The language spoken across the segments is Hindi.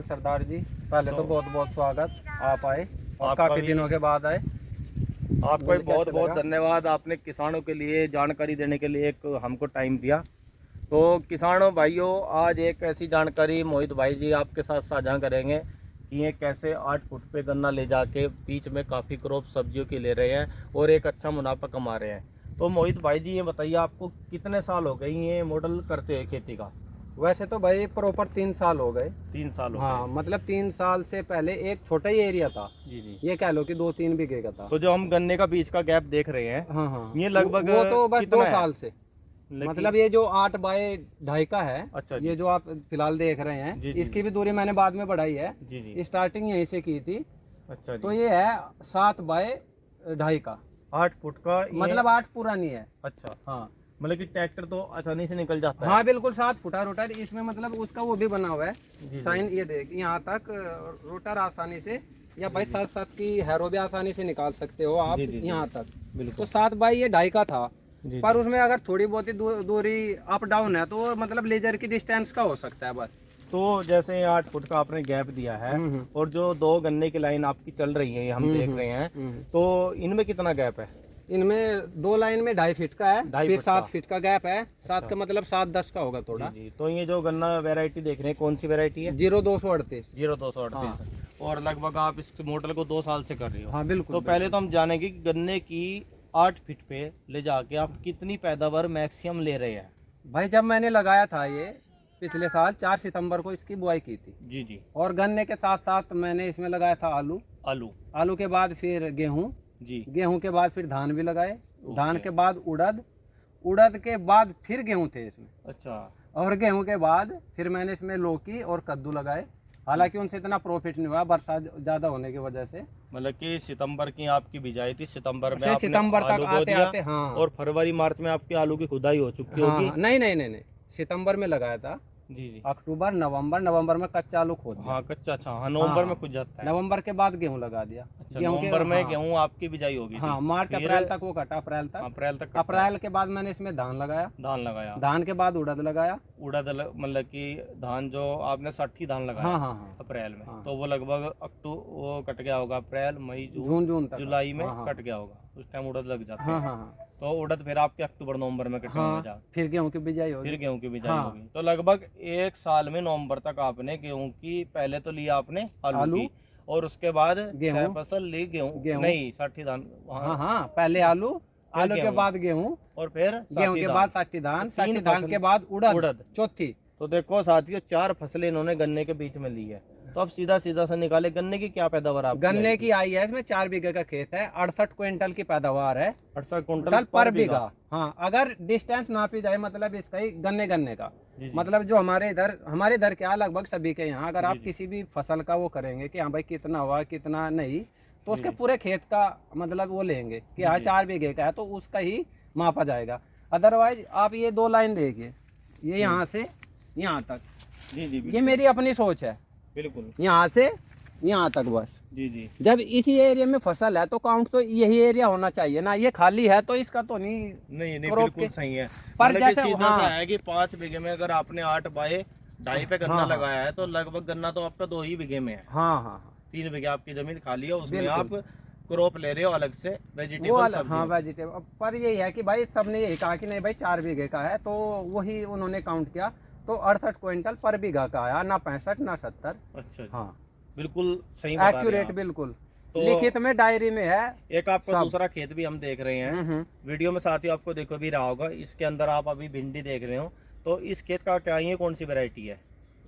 नमस्कार सरदार जी। पहले तो बहुत बहुत स्वागत, आप आए और काफी दिनों के बाद आए। आपको बहुत बहुत धन्यवाद, आपने किसानों के लिए जानकारी देने के लिए एक हमको टाइम दिया। तो किसानों भाइयों, आज एक ऐसी जानकारी मोहित भाई जी आपके साथ साझा करेंगे कि ये कैसे 8 फुट पे गन्ना ले जाके बीच में काफ़ी क्रॉप सब्जियों की ले रहे हैं और एक अच्छा मुनाफा कमा रहे हैं। तो मोहित भाई जी ये बताइए, आपको कितने साल हो गए ये मॉडल करते हैं खेती का? वैसे तो भाई प्रॉपर 3 साल हो गए। 3 साल हो हाँ, गए। मतलब 3 साल से पहले एक छोटा ही एरिया था। जी जी। ये कह लो कि 2-3 बीघे का था। तो जो हम गन्ने का बीच का गैप देख रहे हैं, हाँ हाँ, ये लगभग वो तो बस 2 कितना है? साल से। मतलब ये जो 8 बाय 2.5 का है, अच्छा जी। ये जो आप फिलहाल देख रहे हैं, जी, जी, इसकी भी दूरी मैंने बाद में बढ़ाई है। जी जी। स्टार्टिंग यहीं से की थी। अच्छा जी। तो ये है 7 बाय 2.5 का, 8 फुट का मतलब 8 पूरा नहीं है। अच्छा, हाँ मतलब कि ट्रैक्टर तो आसानी से निकल जाता है। हाँ बिल्कुल, 7 फुटा रोटर इसमें, मतलब उसका वो भी बना हुआ है जी। साइन। ये देख, यहाँ तक रोटर आसानी से, या भाई 7-7 की हैरो भी आसानी से निकाल सकते हो आप। जी, जी, जी। यहाँ तक बिल्कुल। तो 7 बाई ये 2.5 का था। जी, पर जी। उसमें अगर थोड़ी बहुत ही दूरी अप डाउन है तो मतलब लेजर की डिस्टेंस का हो सकता है बस। तो जैसे 8 फुट का आपने गैप दिया है और जो 2 गन्ने की लाइन आपकी चल रही है, ये हम देख रहे हैं, तो इनमें कितना गैप है? इनमें 2 लाइन में 2.5 फीट का है, 2.5 फिर फुट 7 का। फीट का गैप है। 7 का मतलब 7-10 का होगा थोड़ा। जी, जी। तो ये जो गन्ना वैरायटी देख रहे हैं, कौन सी वैरायटी है? 0238। 0238। और लगभग आप इस मॉडल को 2 साल से कर रही हो। हाँ बिल्कुल। तो पहले तो हम जानेंगे कि गन्ने की 8 फीट पे ले जाके आप कितनी पैदावार मैक्सिमम ले रहे हैं? भाई जब मैंने लगाया था ये पिछले साल 4 सितंबर को इसकी बुआई की थी। जी जी। और गन्ने के साथ साथ मैंने इसमें लगाया था आलू। आलू के बाद फिर गेहूं। जी। गेहूं के बाद फिर धान भी लगाए। धान के बाद उड़द के बाद फिर गेहूं थे इसमें। अच्छा। और गेहूं के बाद फिर मैंने इसमें लौकी और कद्दू लगाए। हालांकि उनसे इतना प्रॉफिट नहीं हुआ बरसात ज्यादा होने की वजह से। मतलब कि सितंबर की आपकी बिजाई थी, सितंबर में से आपने सितंबर आलू तक बो आते दिया आते, हाँ। और फरवरी मार्च में आपकी आलू की खुदाई हो चुकी हाँ होगी। हाँ, नहीं, सितंबर में लगाया था। जी जी। अक्टूबर नवंबर में कच्चा आलू खोद दिया। हाँ कच्चा, अच्छा हाँ, नवंबर हाँ, में खुद जाता है। नवंबर के बाद गेहूं लगा दिया। अच्छा, गेहूं नवंबर में हाँ, गेहूं आपकी बिजाई होगी। हाँ, मार्च अप्रैल तक वो कटा। अप्रैल तक कटता अप्रैल के बाद मैंने इसमें धान लगाया। धान लगाया। धान के बाद उड़द लगाया। मतलब कि धान जो आपने 60 धान लगाया। हाँ हाँ हाँ, अप्रैल में। हाँ। तो वो लगभग वो कट गया होगा अप्रैल मई जून तक, जुलाई में। हाँ, हाँ, कट गया होगा, उस टाइम उड़द लग जाते हाँ हैं। हाँ हाँ, तो उड़द फिर आपके अक्टूबर नवंबर में कटेंगे। हाँ, फिर गेहूं की बिजाई होगी। फिर गेहूं की बिजाई हाँ। होगी। तो लगभग 1 साल में नवंबर तक आपने गेहूं की, पहले तो लिया आपने आलू की, और उसके बाद गेहूं, फसल ली गेहूं नहीं 60 धान। हाँ हाँ, पहले आलू के बाद गेहूं, और फिर गेहूं के बाद 60 धान, 60 धान के बाद उड़द चौथी। तो देखो साथियों, 4 फसलें इन्होंने गन्ने के बीच में ली है। तो अब सीधा से निकाले गन्ने की क्या पैदावार आप? गन्ने की आई है, इसमें 4 बीघे का खेत है, 68 क्विंटल की पैदावार है। 68 कुंटल पर बीघा। हाँ, अगर डिस्टेंस नापी जाए, मतलब इसका ही गन्ने का मतलब जो हमारे इधर क्या लगभग सभी के यहाँ, अगर आप किसी भी फसल का वो करेंगे कि हाँ भाई कितना हुआ कितना नहीं, तो उसके पूरे खेत का मतलब वो लेंगे कि हाँ 4 बीघे का है तो उसका ही मापा जाएगा। अदरवाइज आप ये 2 लाइन देखिए, ये यहाँ से यहाँ तक। जी जी, ये मेरी अपनी सोच है। बिल्कुल, यहाँ से यहाँ तक बस। जी जी। जब इसी एरिया में फसल है तो काउंट तो यही एरिया होना चाहिए ना। ये खाली है तो इसका तो नहीं बिल्कुल सही है। पर जैसे सीधा सा है कि 5 बीघे में अगर आपने 8 बाय 2.5 पे गन्ना लगाया है, तो लगभग गन्ना तो आपका 2 ही बीघे में है। हाँ, 3 बीघे आपकी जमीन खाली है, उसमें आप क्रॉप ले रहे हो अलग से, वेजिटेबल। हाँ, वेजिटेबल। पर यही है कि भाई सबने यही कहा कि नहीं भाई 4 बीघे का है, तो वही उन्होंने काउंट किया। तो 68 क्विंटल पर बीघा का आया, ना 65 ना 70। अच्छा, हाँ बिल्कुल सही बता रहे हैं एक्यूरेट, आप। बिल्कुल तो लिखित में डायरी में है। एक आपका दूसरा खेत भी हम देख रहे हैं वीडियो में, साथियों आपको देखो भी रहा होगा, इसके अंदर आप अभी भिंडी देख रहे हो। तो इस खेत का क्या, ये कौन सी वैरायटी है?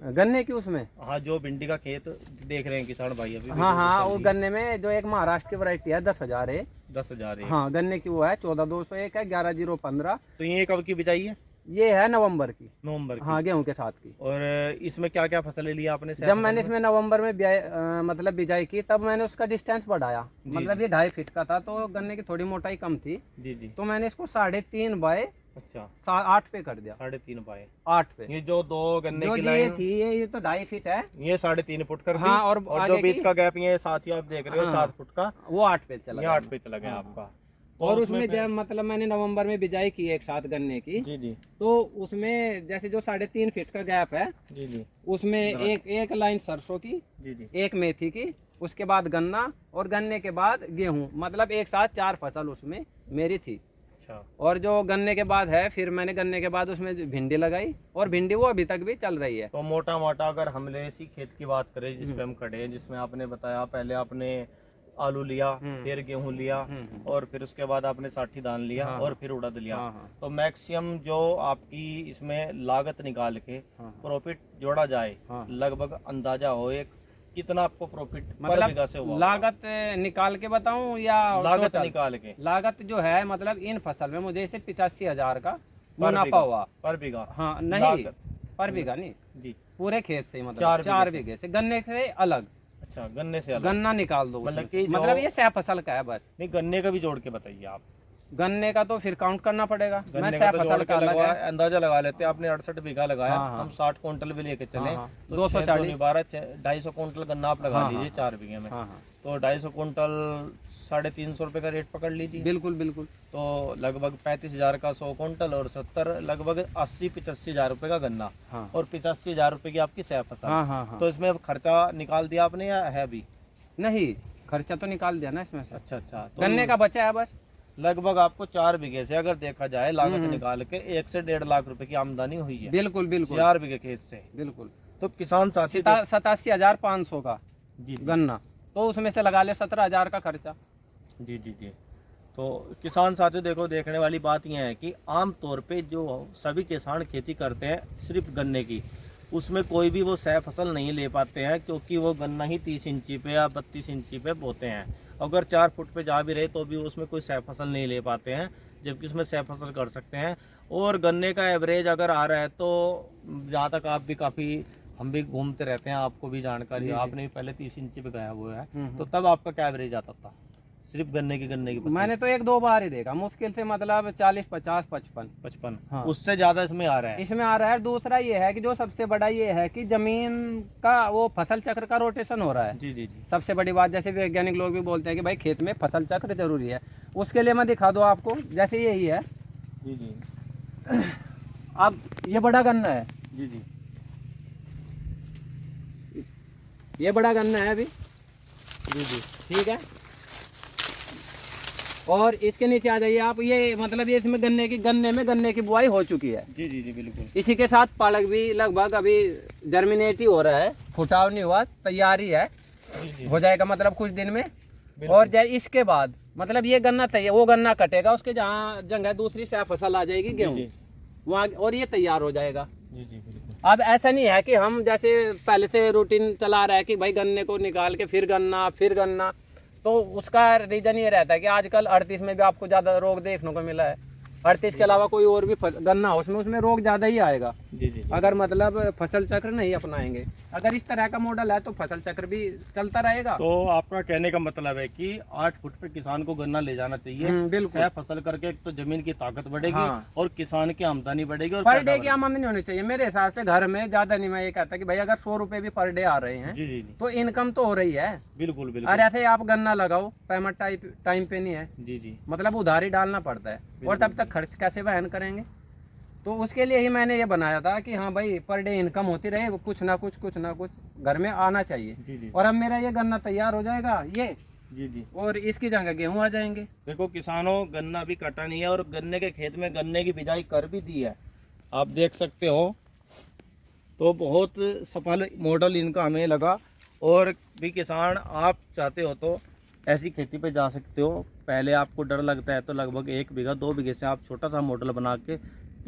गन्ने की उसमें। हाँ, जो भिंडी का खेत देख रहे हैं किसान भाई अभी। हाँ हाँ, वो गन्ने में जो एक महाराष्ट्र की वैरायटी है 10,000 है। 10,000 है। हाँ, गन्ने की वो है 14,201 है, 11,015। तो ये कब की बिजाई है? ये है नवंबर की। हाँ, गेहूं के साथ की। और इसमें क्या क्या फसलें ली आपने? जब मैंने इसमें नवंबर में मतलब बिजाई की, तब मैंने उसका डिस्टेंस बढ़ाया। मतलब ये 2.5 फीट का था तो गन्ने की थोड़ी मोटाई कम थी। जी जी। तो मैंने इसको 3.5 बाय अच्छा 8 पे कर दिया। 3.5 बाय 8 पे। ये जो 2 गन्ने की ये लाइन थी, ये तो 2.5 फीट है, ये 3.5 फुट कर दी। हाँ, और जो बीच का गैप ये साथियों आप देख रहे हो 7 फुट का, वो 8 पे चला ये गया। 8 पे चला गया आपका। और उसमें जब मतलब मैंने नवंबर में बिजाई की एक साथ गन्ने की, जी जी तो उसमें जैसे जो 3.5 फीट का गैप है, जी जी उसमें एक लाइन सरसों की, जी जी एक मेथी की, उसके बाद गन्ना, और गन्ने के बाद गेहूं, मतलब एक साथ 4 फसल उसमें मेरी थी। अच्छा। और जो गन्ने के बाद है, फिर मैंने गन्ने के बाद उसमें भिंडी लगाई, और भिंडी वो अभी तक भी चल रही है। तो मोटा मोटा अगर हम इसी खेत की बात करें जिस पे हम खड़े हैं, जिसमें आपने बताया पहले आपने आलू लिया, फिर गेहूं लिया, और फिर उसके बाद आपने साठी धान लिया, हाँ, और फिर उड़द लिया। हाँ, हाँ, तो मैक्सिमम जो आपकी इसमें लागत निकाल के हाँ, प्रॉफिट जोड़ा जाए, हाँ। लगभग अंदाजा हो एक कितना आपको प्रॉफिट पर मतलब बीघा से हुआ? लागत निकाल के बताऊं या लागत टोटल? निकाल के लागत जो है, मतलब इन फसल में मुझे इसे 85,000 का पर मुनाफा बीघा, हुआ। पर बीघा? हाँ नहीं, लागत पर बीघा नहीं, जी, पूरे खेत से ही, मतलब 4 4 बीघे बीघे से, गन्ने से अलग। अच्छा, गन्ने से अलग? गन्ना निकाल दो मतलब उसमें कि से। जो- मतलब ये सह फसल का है बस। नहीं, गन्ने का भी जोड़ के बताइए आप। गन्ने का तो फिर काउंट करना पड़ेगा, मैं गन्ने सह का तो फसल जोड़ का के अलग लगवा, है। अंदाजा लगा लेते हैं। आपने 68 बीघा लगाया, हाँ, हाँ। हम 60 क्विंटल भी लेके चले, हाँ, हाँ। तो 240 12 250 क्विंटल गन्ना आप लगा हाँ, लीजिए हाँ, 4 बीघे में। हाँ हाँ, तो 250 क्विंटल 350 रुपये का रेट पकड़ लीजिए। बिल्कुल बिल्कुल। तो लगभग 35,000 का 100 क्विंटल, और 70 लगभग 80-85,000 रुपये का गन्ना, हाँ, और 85,000 रुपये की आपकी सह फसल। हाँ, हाँ, हाँ। तो इसमें अब खर्चा निकाल दिया आपने या है अभी? नहीं, खर्चा तो निकाल दिया ना इसमें से। अच्छा अच्छा। तो गन्ने का बचा है बस। लगभग आपको 4 बीघे से अगर देखा जाए लागत निकाल के 1 से 1.5 लाख रुपए की आमदनी हुई है, बिल्कुल बिल्कुल 4 बीघे खेत से। बिल्कुल। तो किसान साथी 87,500 का जी जी गन्ना, तो उसमें से लगा ले 17,000 का खर्चा। जी जी जी। तो किसान साथी देखो, देखने वाली बात यह है कि आम तौर पे जो सभी किसान खेती करते हैं सिर्फ गन्ने की, उसमें कोई भी वो सह फसल नहीं ले पाते हैं, क्योंकि वो गन्ना ही 30 इंची पे या 32 इंची पे बोते हैं। अगर 4 फुट पे जा भी रहे तो भी उसमें कोई सह फसल नहीं ले पाते हैं, जबकि उसमें सह फसल कर सकते हैं। और गन्ने का एवरेज अगर आ रहा है तो जहाँ तक आप भी काफ़ी, हम भी घूमते रहते हैं, आपको भी जानकारी है, आपने भी पहले 30 इंची पे गया हुआ है, तो तब आपका क्या एवरेज आता था सिर्फ गन्ने की फसल? मैंने तो 1-2 बार ही देखा, मुश्किल से मतलब 40, 50, 55। 55? हाँ। उससे ज़्यादा इसमें आ रहा है? इसमें आ रहा है। दूसरा ये है कि जो सबसे बड़ा ये है कि जमीन का वो फसल चक्र का रोटेशन हो रहा है। जी जी जी। सबसे बड़ी बात, जैसे वैज्ञानिक लोग भी बोलते हैं कि भाई खेत में फसल चक्र जरूरी है। उसके लिए मैं दिखा दूँ आपको, जैसे यही है। जी जी अब ये बड़ा गन्ना है, जी जी ये बड़ा गन्ना है अभी, जी जी ठीक है। और इसके नीचे आ जाइए आप, ये मतलब ये इसमें गन्ने की बुआई हो चुकी है। जी जी जी बिल्कुल। इसी के साथ पालक भी लगभग अभी जर्मिनेट ही हो रहा है, फुटाव नहीं हुआ, तैयारी है, जी जी हो जाएगा मतलब कुछ दिन में। और इसके बाद मतलब ये गन्ना तैयार, वो गन्ना कटेगा, उसके जहाँ जगह दूसरी सह फसल आ जाएगी गेहूँ वहाँ, और ये तैयार हो जाएगा। जी जी बिल्कुल। अब ऐसा नहीं है कि हम जैसे पहले से रूटीन चला रहा है कि भाई गन्ने को निकाल के फिर गन्ना, तो उसका रीजन ये रहता है कि आजकल 38 में भी आपको ज़्यादा रोग देखने को मिला है। 38 के अलावा कोई और भी गन्ना हो उसमें रोग ज़्यादा ही आएगा, जी जी अगर मतलब फसल चक्र नहीं अपनाएंगे। अगर इस तरह का मॉडल है तो फसल चक्र भी चलता रहेगा। तो आपका कहने का मतलब है कि 8 फुट पे किसान को गन्ना ले जाना चाहिए, बिल्कुल। सह फसल करके एक तो जमीन की ताकत बढ़ेगी, हाँ। और किसान की आमदनी बढ़ेगी, और पर डे पैदावार की आमदनी होनी चाहिए मेरे हिसाब से। घर में ज़्यादा नहीं, मैं ये कहता कि भाई अगर 100 रुपये भी पर डे आ रहे हैं जी जी जी तो इनकम तो हो रही है। बिल्कुल और बिल्कुल। ऐसे आप गन्ना लगाओ, पेमेंट टाइम पे नहीं है, जी जी मतलब उधारी डालना पड़ता है, और तब तक खर्च कैसे वहन करेंगे। तो उसके लिए ही मैंने ये बनाया था कि हाँ भाई पर डे इनकम होती रहे, कुछ ना कुछ घर में आना चाहिए। जी जी और अब मेरा ये गन्ना तैयार हो जाएगा ये, जी जी। और इसकी जगह गेहूं आ जाएंगे। देखो किसानों, गन्ना भी कटा नहीं है, और गन्ने के खेत में गन्ने की बिजाई कर भी दी है, आप देख सकते हो। तो बहुत सफल मॉडल इनका हमें लगा। और भी किसान आप चाहते हो तो ऐसी खेती पे जा सकते हो। पहले आपको डर लगता है तो लगभग 1 बीघा 2 बीघे से आप छोटा सा मॉडल बना के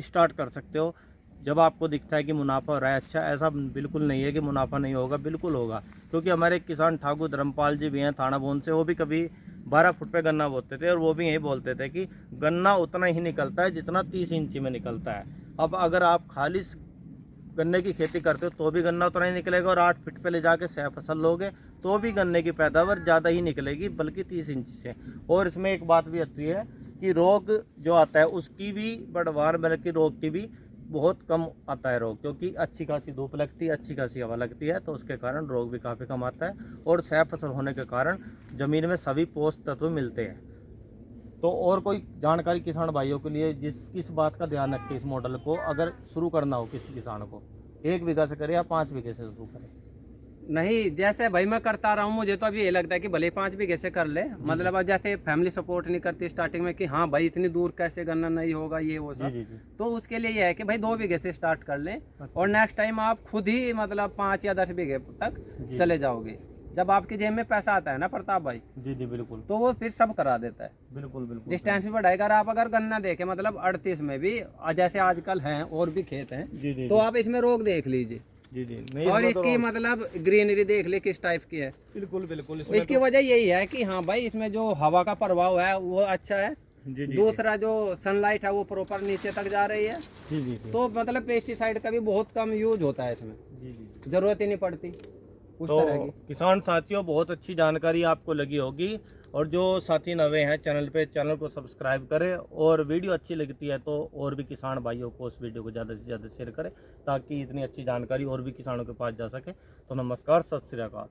स्टार्ट कर सकते हो। जब आपको दिखता है कि मुनाफा हो रहा है, अच्छा, ऐसा बिल्कुल नहीं है कि मुनाफा नहीं होगा, बिल्कुल होगा। क्योंकि हमारे किसान ठाकुर धर्मपाल जी भी हैं थाना बोन से, वो भी कभी 12 फुट पे गन्ना बोते थे, और वो भी यही बोलते थे कि गन्ना उतना ही निकलता है जितना 30 इंची में निकलता है। अब अगर आप खाली गन्ने की खेती करते हो तो भी गन्ना उतना ही निकलेगा, और 8 फीट पे ले जाके सह फसल लोगे तो भी गन्ने की पैदावार ज़्यादा ही निकलेगी, बल्कि 30 इंच से। और इसमें एक बात भी आती है कि रोग जो आता है उसकी भी बढ़वार, बल्कि रोग की भी बहुत कम आता है रोग, क्योंकि अच्छी खासी धूप लगती है, अच्छी खासी हवा लगती है, तो उसके कारण रोग भी काफ़ी कम आता है। और सह फसल होने के कारण ज़मीन में सभी पोषक तत्व मिलते हैं। तो और कोई जानकारी किसान भाइयों के लिए किस बात का ध्यान रखें इस मॉडल को, अगर शुरू करना हो किसी किसान को, 1 बीघा से करे या 5 बीघे से शुरू करे? नहीं, जैसे भाई मैं करता रहा हूँ, मुझे तो अभी ये लगता है कि भले 5 बीघे से कर ले, मतलब अब जैसे फैमिली सपोर्ट नहीं करती स्टार्टिंग में कि हाँ भाई इतनी दूर कैसे गन्ना नहीं होगा ये वो सब, तो उसके लिए ये है कि भाई 2 बीघे से स्टार्ट कर लें। और नेक्स्ट टाइम आप खुद ही मतलब 5 या 10 बीघे तक चले जाओगे। जब आपकी जेब में पैसा आता है ना प्रताप भाई, जी बिल्कुल, तो वो फिर सब करा देता है। बिल्कुल बिल्कुल। डिस्टेंस भी बढ़ाएगा। आप अगर गन्ना देखें मतलब 38 में भी जैसे आजकल हैं और भी खेत हैं, तो आप इसमें रोग देख लीजिए जी नहीं, और इसकी मतलब ग्रीनरी देख ले किस टाइप की है। बिल्कुल बिल्कुल। इसकी वजह यही है कि हाँ भाई इसमें जो हवा का प्रभाव है वो अच्छा है। दूसरा जो सनलाइट है वो प्रॉपर नीचे तक जा रही है। तो मतलब पेस्टिसाइड का भी बहुत कम यूज होता है इसमें, जरूरत ही नहीं पड़ती उस तरह की। किसान साथियों, बहुत अच्छी जानकारी आपको लगी होगी, और जो साथी नवे हैं चैनल पे, चैनल को सब्सक्राइब करें, और वीडियो अच्छी लगती है तो और भी किसान भाइयों को उस वीडियो को ज़्यादा से ज़्यादा शेयर करें, ताकि इतनी अच्छी जानकारी और भी किसानों के पास जा सके। तो नमस्कार, सत श्री अकाल।